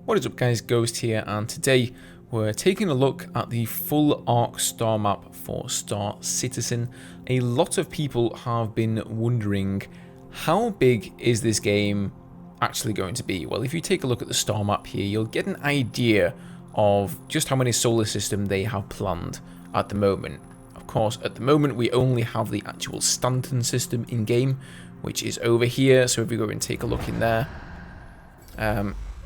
What is up guys, Ghost here, and today we're taking a look at the full Ark Star map for Star Citizen. A lot of people have been wondering, how big is this game actually going to be? Well, if you take a look at the star map here, you'll get an idea of just how many solar system they have planned at the moment. Of course, at the moment we only have the actual Stanton system in game, which is over here. So if we go and take a look in there,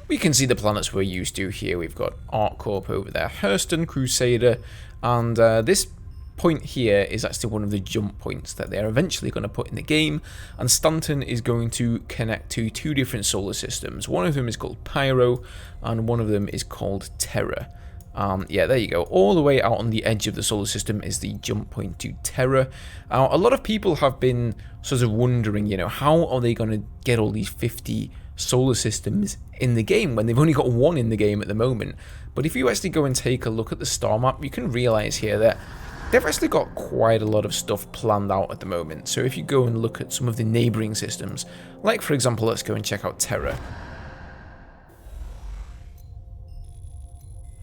we can see the planets we're used to here. We've got ArkCorp over there, Hurston, Crusader, and this point here is actually one of the jump points that they're eventually going to put in the game, and Stanton is going to connect to two different solar systems. One of them is called Pyro, and one of them is called Terra. Yeah, there you go. All the way out on the edge of the solar system is the jump point to Terra. A lot of people have been sort of wondering, you know, how are they going to get all these 50 solar systems in the game when they've only got one in the game at the moment? But if you actually go and take a look at the star map, you can realize here that they've actually got quite a lot of stuff planned out at the moment. So if you go and look at some of the neighboring systems, like for example, let's go and check out Terra.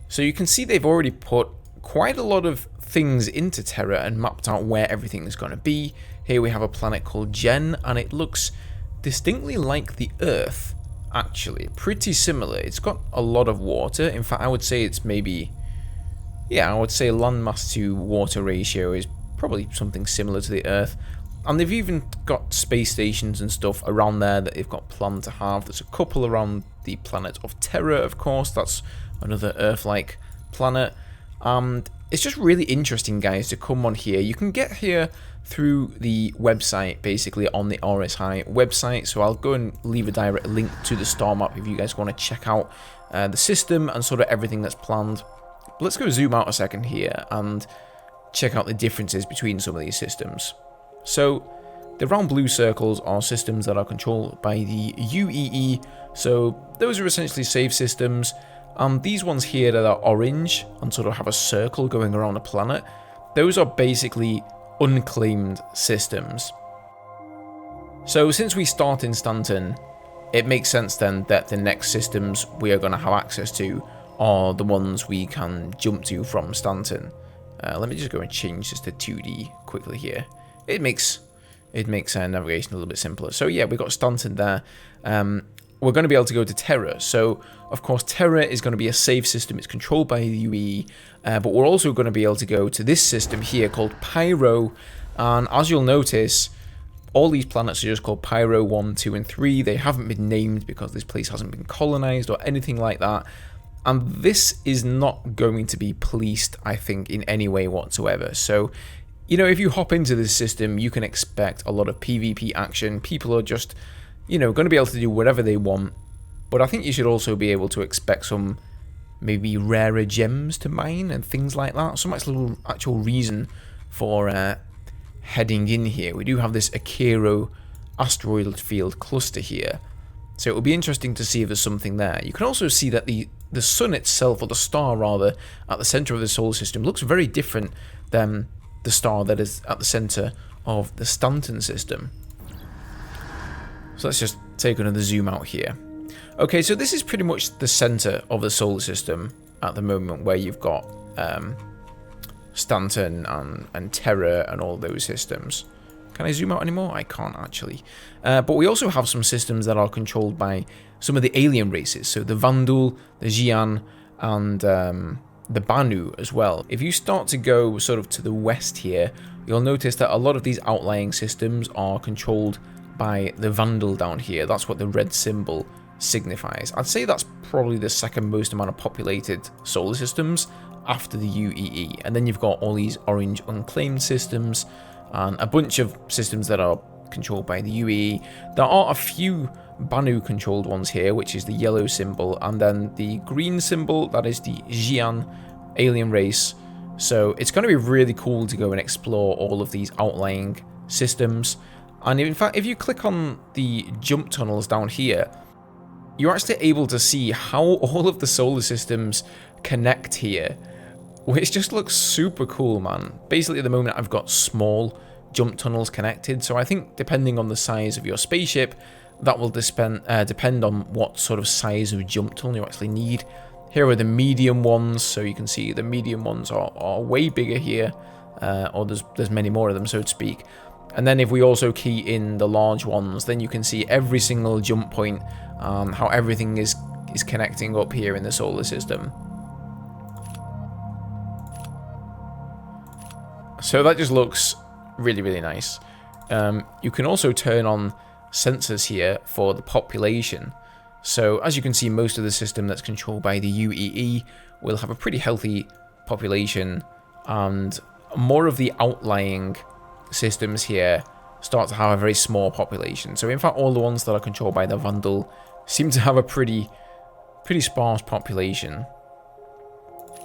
So you can see they've already put quite a lot of things into Terra and mapped out where everything is going to be. Here we have a planet called Gen, and it looks distinctly like the Earth, actually. Pretty similar. It's got a lot of water. In fact, I would say it's maybe... yeah, I would say landmass to water ratio is probably something similar to the Earth. And they've even got space stations and stuff around there that they've got planned to have. There's a couple around the planet of Terra, of course. That's another Earth-like planet. And it's just really interesting, guys, to come on here. You can get here through the website, basically on the RSI website. So I'll go and leave a direct link to the star map if you guys want to check out the system and sort of everything that's planned. But let's go zoom out a second here and check out the differences between some of these systems. So the round blue circles are systems that are controlled by the UEE. So those are essentially safe systems. These ones here that are orange and sort of have a circle going around a planet, those are basically unclaimed systems. So since we start in Stanton, it makes sense then that the next systems we are going to have access to are the ones we can jump to from Stanton. Let me just go and change this to 2D quickly here. It makes navigation a little bit simpler. So yeah, we've got Stanton there. We're going to be able to go to Terra. So, of course, Terra is going to be a safe system. It's controlled by the UEE. But we're also going to be able to go to this system here called Pyro. And as you'll notice, all these planets are just called Pyro 1, 2, and 3. They haven't been named because this place hasn't been colonized or anything like that. And this is not going to be policed, I think, in any way whatsoever. So, you know, if you hop into this system, you can expect a lot of PvP action. People are just, you know, going to be able to do whatever they want. But I think you should also be able to expect some maybe rarer gems to mine and things like that. Some actual reason for heading in here. We do have this Akiro asteroid field cluster here. So it will be interesting to see if there's something there. You can also see that the sun itself, or the star rather, at the center of the solar system looks very different than the star that is at the center of the Stanton system. So let's just take another zoom out here. Okay, so this is pretty much the center of the solar system at the moment, where you've got Stanton and Terra and all those systems. Can I zoom out anymore? I can't actually. But we also have some systems that are controlled by some of the alien races. So the Vandal, the Xi'an, and the Banu as well. If you start to go sort of to the west here, you'll notice that a lot of these outlying systems are controlled by the Vandal down here. That's what the red symbol signifies. I'd say that's probably the second most amount of populated solar systems after the UEE. And then you've got all these orange unclaimed systems and a bunch of systems that are controlled by the UEE. There are a few Banu controlled ones here, which is the yellow symbol, and then the green symbol, that is the Xi'an alien race. So it's going to be really cool to go and explore all of these outlying systems. And in fact, if you click on the jump tunnels down here, you're actually able to see how all of the solar systems connect here, which just looks super cool, man. Basically, at the moment, I've got small jump tunnels connected, so I think depending on the size of your spaceship, that will depend on what sort of size of jump tunnel you actually need. Here are the medium ones, so you can see the medium ones are way bigger here, or there's many more of them, so to speak. And then if we also key in the large ones, then you can see every single jump point, how everything is connecting up here in the solar system. So that just looks really, really nice. You can also turn on sensors here for the population. So as you can see, most of the system that's controlled by the UEE will have a pretty healthy population, and more of the outlying systems here start to have a very small population. So in fact, all the ones that are controlled by the Vandal seem to have a pretty sparse population.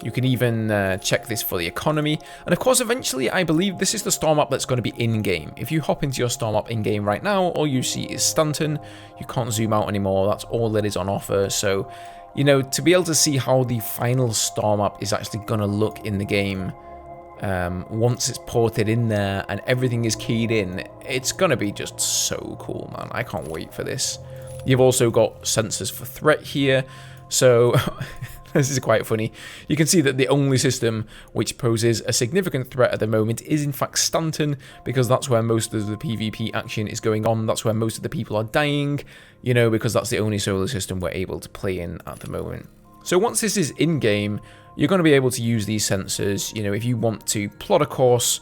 You can even check this for the economy. And of course, eventually, I believe this is the star map that's going to be in-game. If you hop into your star map in-game right now, all you see is Stanton. You can't zoom out anymore. That's all that is on offer. So, you know, to be able to see how the final star map is actually going to look in the game, once it's ported in there and everything is keyed in, it's going to be just so cool, man. I can't wait for this. You've also got sensors for threat here. So... This is quite funny. You can see that the only system which poses a significant threat at the moment is in fact Stanton, because that's where most of the PvP action is going on. That's where most of the people are dying, you know, because that's the only solar system we're able to play in at the moment. So once this is in-game, you're going to be able to use these sensors. You know, if you want to plot a course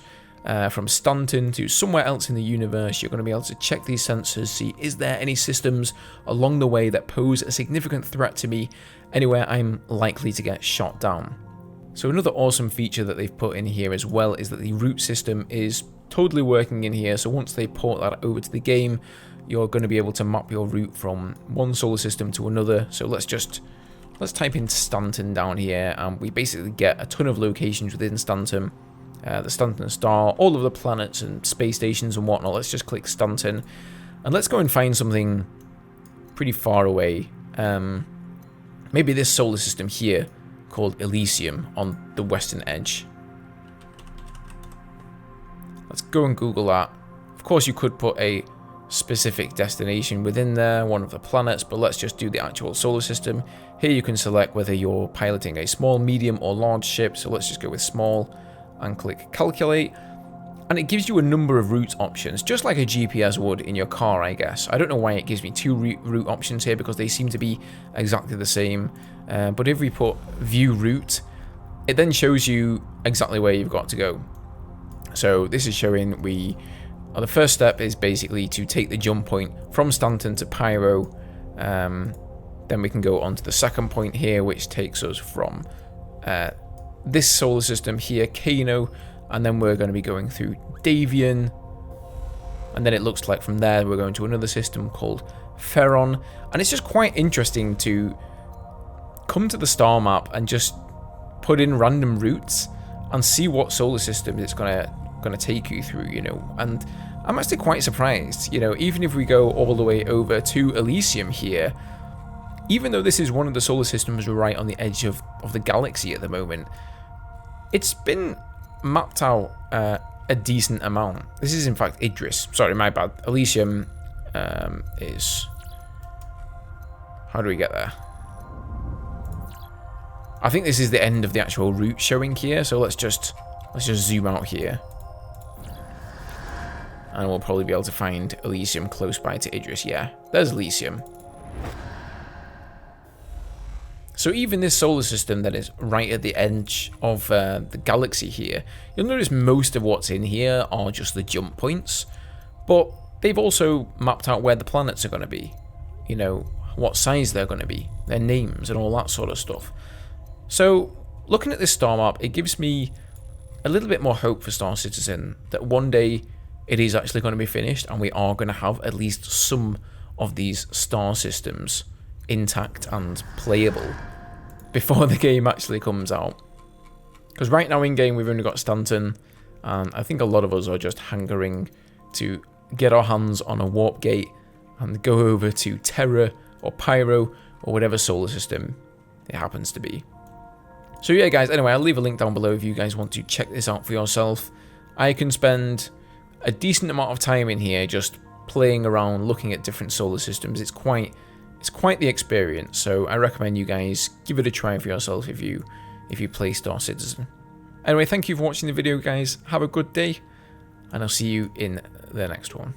from Stanton to somewhere else in the universe, you're going to be able to check these sensors, see is there any systems along the way that pose a significant threat to me, anywhere I'm likely to get shot down. So another awesome feature that they've put in here as well is that the route system is totally working in here. So once they port that over to the game, you're going to be able to map your route from one solar system to another. So let's type in Stanton down here, and we basically get a ton of locations within Stanton. The Stanton star, all of the planets and space stations and whatnot. Let's just click Stanton, and let's go and find something pretty far away. Maybe this solar system here called Elysium on the western edge. Let's go and Google that. Of course, you could put a specific destination within there, one of the planets, but let's just do the actual solar system. Here you can select whether you're piloting a small, medium, or large ship. So let's just go with small and click calculate. And it gives you a number of route options, just like a GPS would in your car, I guess. I don't know why it gives me two route options here, because they seem to be exactly the same. But if we put view route, it then shows you exactly where you've got to go. So this is showing the first step is basically to take the jump point from Stanton to Pyro. Then we can go on to the second point here, which takes us from this solar system here, Kano, and then we're going to be going through Davian, and then it looks like from there we're going to another system called Ferron. And it's just quite interesting to come to the star map and just put in random routes and see what solar system it's going to take you through, you know. And I'm actually quite surprised, you know, even if we go all the way over to Elysium here, even though this is one of the solar systems right on the edge of the galaxy at the moment, it's been mapped out a decent amount. This is in fact Idris. Sorry, my bad. Elysium is... How do we get there? I think this is the end of the actual route showing here, so let's just zoom out here. And we'll probably be able to find Elysium close by to Idris. Yeah, there's Elysium. So even this solar system that is right at the edge of the galaxy here, you'll notice most of what's in here are just the jump points, but they've also mapped out where the planets are going to be, you know, what size they're going to be, their names and all that sort of stuff. So looking at this star map, it gives me a little bit more hope for Star Citizen that one day it is actually going to be finished and we are going to have at least some of these star systems intact and playable before the game actually comes out. Because right now in game we've only got Stanton, and I think a lot of us are just hankering to get our hands on a warp gate and go over to Terra or Pyro or whatever solar system it happens to be. So yeah guys, anyway, I'll leave a link down below if you guys want to check this out for yourself. I can spend a decent amount of time in here just playing around, looking at different solar systems. It's quite the experience. So I recommend you guys give it a try for yourself if you play Star Citizen. Anyway, thank you for watching the video, guys. Have a good day, and I'll see you in the next one.